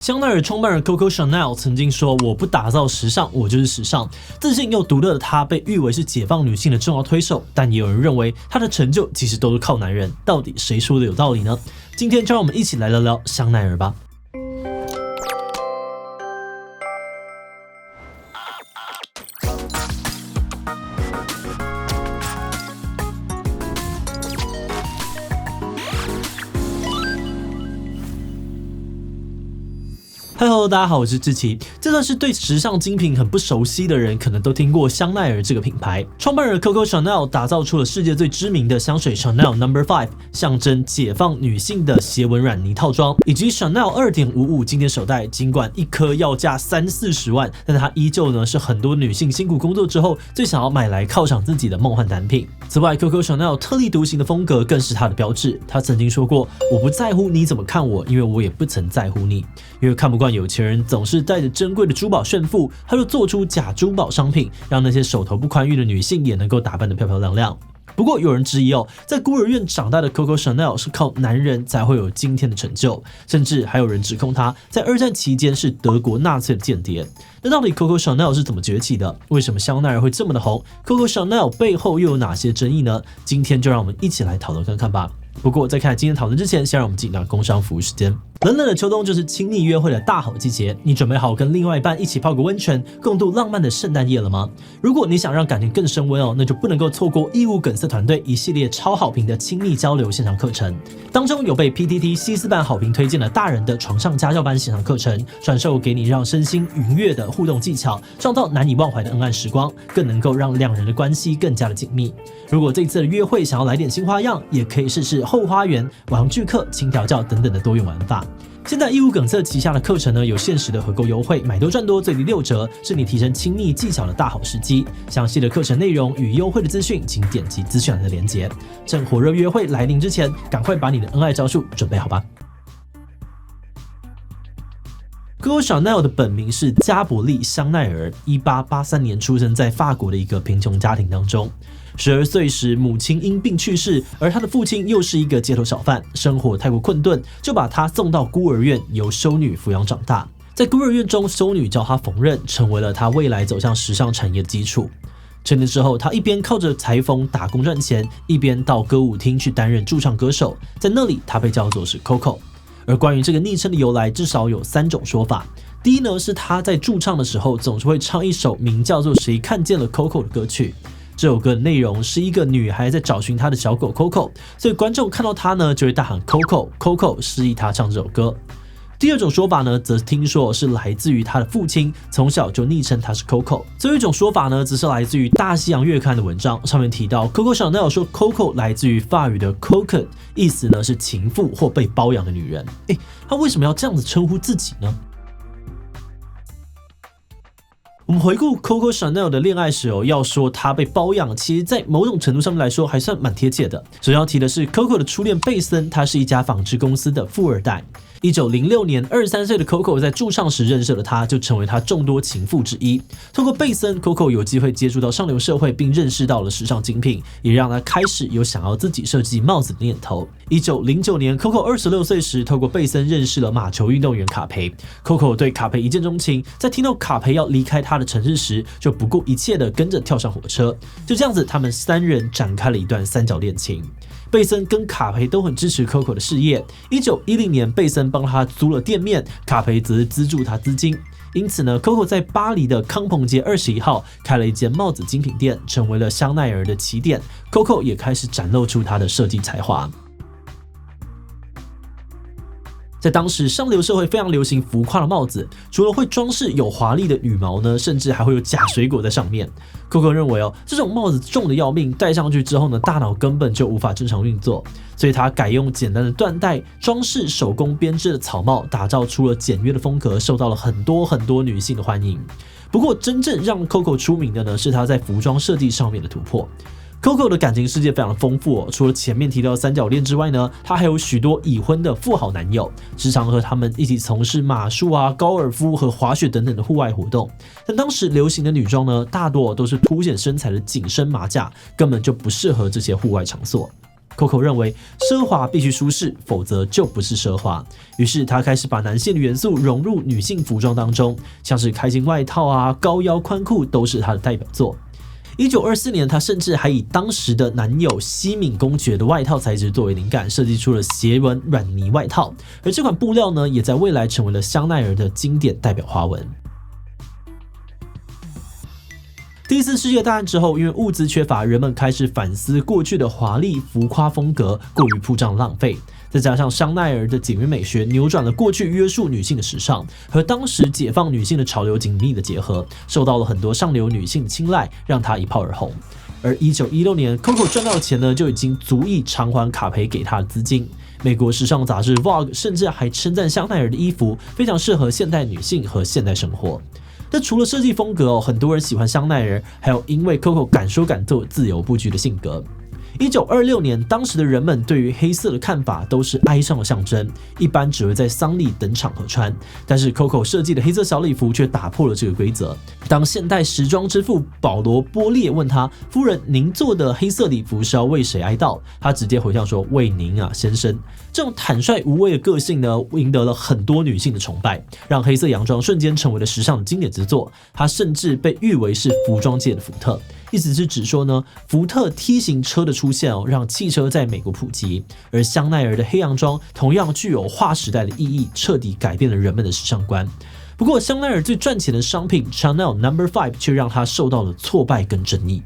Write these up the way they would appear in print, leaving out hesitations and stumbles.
香奈儿创办人 Coco Chanel 曾经说：“我不打造时尚，我就是时尚。”自信又独特的她被誉为是解放女性的重要推手，但也有人认为她的成就其实都是靠男人。到底谁说的有道理呢？今天就让我们一起来聊聊香奈儿吧。Hello， 大家好，我是志奇。就算是对时尚精品很不熟悉的人，可能都听过香奈儿这个品牌。创办人 Coco Chanel 打造出了世界最知名的香水 Chanel No.5， 象征解放女性的斜纹软呢套装，以及 Chanel 2.55经典手袋。尽管一颗要价30-40万，但它依旧呢是很多女性辛苦工作之后最想要买来犒赏自己的梦幻单品。此外 ，Coco Chanel 特立独行的风格更是它的标志。他曾经说过：“我不在乎你怎么看我，因为我也不曾在乎你。”因为看不惯有钱人总是带着珍贵的珠宝炫富，他就做出假珠宝商品，让那些手头不宽裕的女性也能够打扮得漂漂亮亮。不过有人质疑在孤儿院长大的 Coco Chanel 是靠男人才会有今天的成就，甚至还有人指控他在二战期间是德国纳粹的间谍。那到底 Coco Chanel 是怎么崛起的？为什么香奈儿会这么的红？Coco Chanel 背后又有哪些争议呢？今天就让我们一起来讨论看看吧。不过在开始今天讨论之前，先让我们进到工商服务时间。冷冷的秋冬就是亲密约会的大好季节，你准备好跟另外一半一起泡个温泉，共度浪漫的圣诞夜了吗？如果你想让感情更升温那就不能够错过义务梗塞团队一系列超好评的亲密交流线上课程。当中有被 PTT 西斯版好评推荐的大人的床上家教班线上课程，传授给你让身心愉悦的互动技巧，创造难以忘怀的恩爱时光，更能够让两人的关系更加的紧密。如果这次的约会想要来点新花样，也可以试试后花园、玩具课、轻调教等等的多元玩法。现在义务梗塞旗下的课程呢，有限时的合购优惠，买多赚多，最低6折，是你提升亲密技巧的大好时机。详细的课程内容与优惠的资讯，请点击资讯栏的连结。趁火热约会来临之前，赶快把你的恩爱招数准备好吧。Coco Chanel 的本名是加伯利·香奈儿，1883年出生在法国的一个贫穷家庭当中。12岁时，母亲因病去世，而他的父亲又是一个街头小贩，生活太过困顿，就把他送到孤儿院，由修女抚养长大。在孤儿院中，修女教他缝纫，成为了他未来走向时尚产业的基础。成年之后，他一边靠着裁缝打工赚钱，一边到歌舞厅去担任驻唱歌手，在那里他被叫做是 Coco。而关于这个昵称的由来，至少有3种说法。第一呢，是他在驻唱的时候总是会唱一首名叫做《谁看见了 Coco》的歌曲。这首歌的内容是一个女孩在找寻她的小狗 Coco， 所以观众看到她呢就会大喊 Coco Coco， 示意她唱这首歌。第二种说法呢，则听说是来自于她的父亲，从小就昵称她是 Coco。最后一种说法呢，则是来自于大西洋月刊的文章，上面提到 Coco Chanel 说 Coco 来自于法语的 coquette， 意思呢是情妇或被包养的女人。她为什么要这样子称呼自己呢？我们回顾 Coco Chanel 的恋爱史要说她被包养，其实在某种程度上面来说还算蛮贴切的。首先要提的是 Coco 的初恋贝森，他是一家纺织公司的富二代。1906年，23岁的 Coco 在驻唱时认识了他，就成为他众多情妇之一。通过贝森 ，Coco 有机会接触到上流社会，并认识到了时尚精品，也让他开始有想要自己设计帽子的念头。1909年 ，Coco 26岁时，透过贝森认识了马球运动员卡培。Coco 对卡培一见钟情，在听到卡培要离开他的城市时，就不顾一切的跟着跳上火车。就这样子，他们3人展开了一段三角恋情。贝森跟卡培都很支持 Coco 的事业。1910年，贝森帮他租了店面，卡培则是资助他资金。因此呢 ，Coco 在巴黎的康朋街21号开了一间帽子精品店，成为了香奈儿的起点。Coco 也开始展露出他的设计才华。在当时上流社会非常流行浮夸的帽子，除了会装饰有华丽的羽毛呢，甚至还会有假水果在上面。Coco 认为这种帽子重的要命，戴上去之后呢，大脑根本就无法正常运作，所以他改用简单的缎带装饰手工编织的草帽，打造出了简约的风格，受到了很多女性的欢迎。不过真正让 Coco 出名的呢，是他在服装设计上面的突破。Coco 的感情世界非常的丰富除了前面提到的三角恋之外呢，她还有许多已婚的富豪男友，时常和他们一起从事马术高尔夫和滑雪等等的户外活动。但当时流行的女装呢，大多都是凸显身材的紧身马甲，根本就不适合这些户外场所。Coco 认为奢华必须舒适，否则就不是奢华。于是他开始把男性的元素融入女性服装当中，像是开襟外套啊、高腰宽裤都是他的代表作。1924年，他甚至还以当时的男友西敏公爵的外套材质作为灵感，设计出了斜纹软呢外套，而这款布料呢，也在未来成为了香奈儿的经典代表花纹。第一次世界大战之后，因为物资缺乏，人们开始反思过去的华丽浮夸风格过于铺张浪费。再加上香奈儿的简约美学扭转了过去约束女性的时尚，和当时解放女性的潮流紧密的结合，受到了很多上流女性的青睐，让她一炮而红。而1916年 ，Coco 赚到的钱呢，就已经足以偿还卡培给她的资金。美国时尚杂志 Vogue 甚至还称赞香奈儿的衣服非常适合现代女性和现代生活。但除了设计风格很多人喜欢香奈儿，还有因为 Coco 敢说敢做、自由不拘的性格。1926年，当时的人们对于黑色的看法都是哀伤的象征，一般只会在丧礼等场合穿。但是 Coco 设计的黑色小礼服却打破了这个规则。当现代时装之父保罗·波列问他：“夫人，您做的黑色礼服是要为谁哀悼？”他直接回向说：“为您啊，先生。”这种坦率无畏的个性呢，赢得了很多女性的崇拜，让黑色洋装瞬间成为了时尚的经典之作。它甚至被誉为是服装界的福特。意思是指说呢，福特 T 型车的出现让汽车在美国普及，而香奈儿的黑洋装同样具有划时代的意义，彻底改变了人们的时尚观。不过，香奈儿最赚钱的商品 Chanel No. 5却让它受到了挫败跟争议。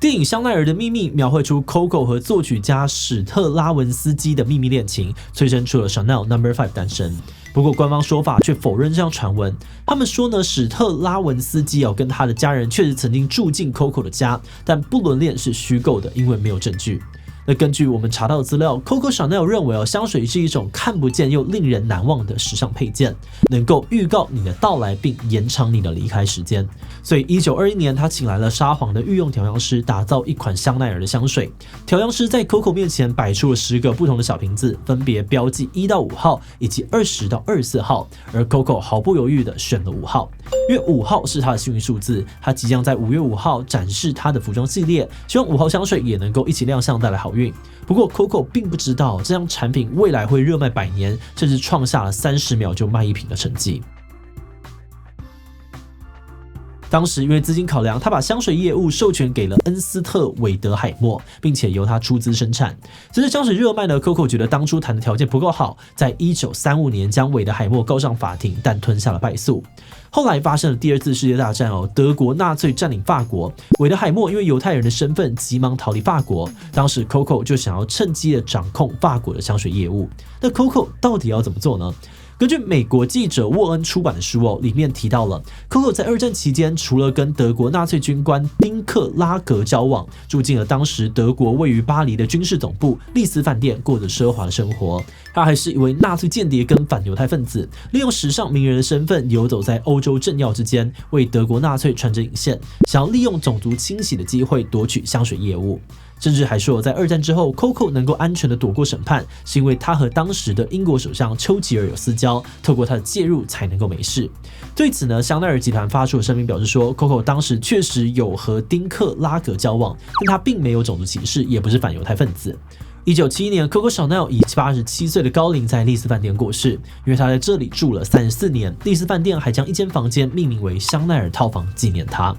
电影《香奈儿的秘密》描绘出 Coco 和作曲家史特拉文斯基的秘密恋情，催生出了 Chanel No. 5诞生。不过官方说法却否认这样传闻，他们说呢，史特拉文斯基跟他的家人确实曾经住进 Coco 的家，但不伦恋是虚构的，因为没有证据。那根据我们查到的资料 ，Coco Chanel 认为香水是一种看不见又令人难忘的时尚配件，能够预告你的到来并延长你的离开时间。所以1921年，他请来了沙皇的御用调香师，打造一款香奈儿的香水。调香师在 Coco 面前摆出了10个不同的小瓶子，分别标记1到5号以及20到24号，而 Coco 毫不犹豫地选了5号，因为5号是他的幸运数字。他即将在5月5号展示他的服装系列，希望5号香水也能够一起亮相，带来好运。不过 Coco 并不知道这样产品未来会热卖100年，甚至创下了30秒就卖一瓶的成绩。当时因为资金考量，他把香水业务授权给了恩斯特·韦德海默，并且由他出资生产。随着香水热卖呢 ，Coco 觉得当初谈的条件不够好，在1935年将韦德海默告上法庭，但吞下了败诉。后来发生了第2次世界大战德国纳粹占领法国，韦德海默因为犹太人的身份急忙逃离法国。当时 Coco 就想要趁机的掌控法国的香水业务。那 Coco 到底要怎么做呢？根据美国记者沃恩出版的书里面提到了 Coco 在2战期间，除了跟德国纳粹军官丁克拉格交往，住进了当时德国位于巴黎的军事总部丽思饭店，过着奢华的生活。他还是一位纳粹间谍跟反犹太分子，利用时尚名人的身份游走在欧洲政要之间，为德国纳粹穿针引线，想要利用种族清洗的机会夺取香水业务。甚至还说，在2战之后 ，Coco 能够安全的躲过审判，是因为他和当时的英国首相丘吉尔有私交，透过他的介入才能够没事。对此呢，香奈儿集团发出了声明，表示说 ，Coco 当时确实有和丁克拉格交往，但他并没有种族歧视，也不是反犹太分子。1971年 ，Coco Chanel 以87岁的高龄在丽思饭店过世，因为他在这里住了34年，丽思饭店还将一间房间命名为香奈儿套房，纪念他。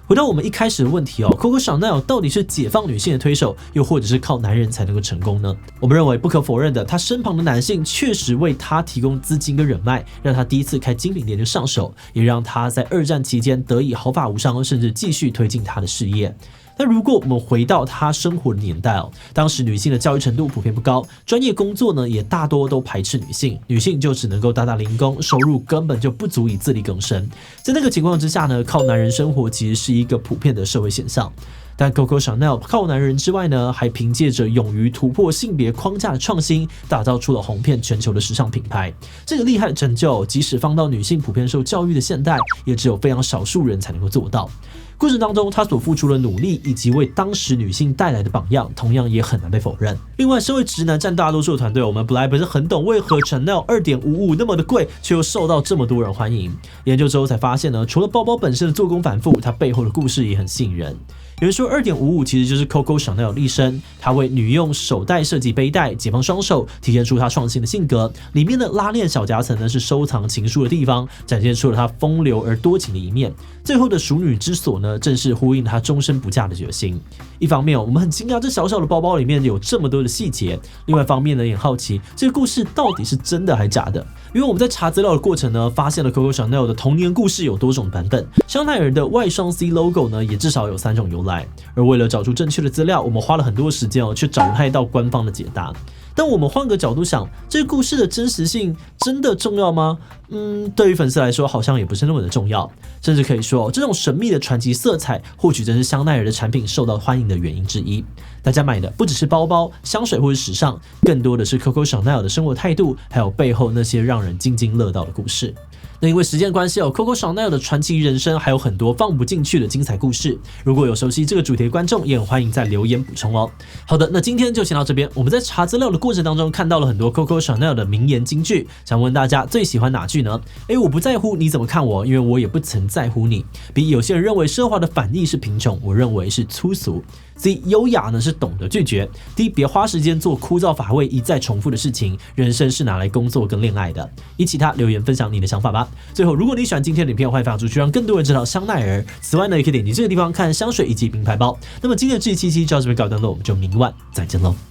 回到我们一开始的问题Coco Chanel 到底是解放女性的推手，又或者是靠男人才能够成功呢？我们认为不可否认的，他身旁的男性确实为他提供资金跟人脉，让他第一次开精品店就上手，也让他在2战期间得以毫发无伤，甚至继续推进他的事业。那如果我们回到他生活的年代当时女性的教育程度普遍不高，专业工作呢也大多都排斥女性，女性就只能够打打零工，收入根本就不足以自力更生。在那个情况之下呢，靠男人生活其实是一个普遍的社会现象。但 Coco Chanel 靠男人之外呢，还凭借着勇于突破性别框架的创新，打造出了红遍全球的时尚品牌。这个厉害的成就，即使放到女性普遍受教育的现代，也只有非常少数人才能够做到。过程当中，他所付出的努力以及为当时女性带来的榜样，同样也很难被否认。另外，身为直男占大多数的团队，我们本来不是很懂为何 Chanel 2.55那么的贵，却又受到这么多人欢迎。研究之后才发现呢，除了包包本身的做工繁复，它背后的故事也很吸引人。有人说2.55其实就是 Coco Chanel 的一生，她为女用手袋设计背带，解放双手，体现出她创新的性格。里面的拉链小夹层呢是收藏情书的地方，展现出了她风流而多情的一面。最后的淑女之所呢，正是呼应她终身不嫁的决心。一方面，我们很惊讶这小小的包包里面有这么多的细节；另外一方面呢，也很好奇这个故事到底是真的还假的。因为我们在查资料的过程呢，发现了 Coco Chanel 的童年故事有多种版本，香奈儿的外双 C logo 呢，也至少有3种由来。而为了找出正确的资料，我们花了很多时间却找不太到官方的解答。但我们换个角度想，这个故事的真实性真的重要吗？对于粉丝来说，好像也不是那么的重要。甚至可以说，这种神秘的传奇色彩，或许正是香奈儿的产品受到欢迎的原因之一。大家买的不只是包包、香水或是时尚，更多的是 Coco Chanel 的生活态度，还有背后那些让人津津乐道的故事。那因为时间关系Coco Chanel 的传奇人生还有很多放不进去的精彩故事。如果有熟悉这个主题的观众，也很欢迎在留言补充哦。好的，那今天就先到这边。我们在查资料的过程当中看到了很多 Coco Chanel 的名言金句，想问大家最喜欢哪句呢？我不在乎你怎么看我，因为我也不曾在乎你。B 有些人认为奢华的反义是贫穷，我认为是粗俗。C 优雅呢是懂得拒绝。D 别花时间做枯燥乏味一再重复的事情，人生是拿来工作跟恋爱的。以其他留言分享你的想法吧。最后，如果你喜欢今天的影片，欢迎分享出去，让更多人知道香奈儿。此外呢，也可以点击这个地方看香水以及名牌包。那么今天的这一期就到这边告一段落，我们就明晚再见喽。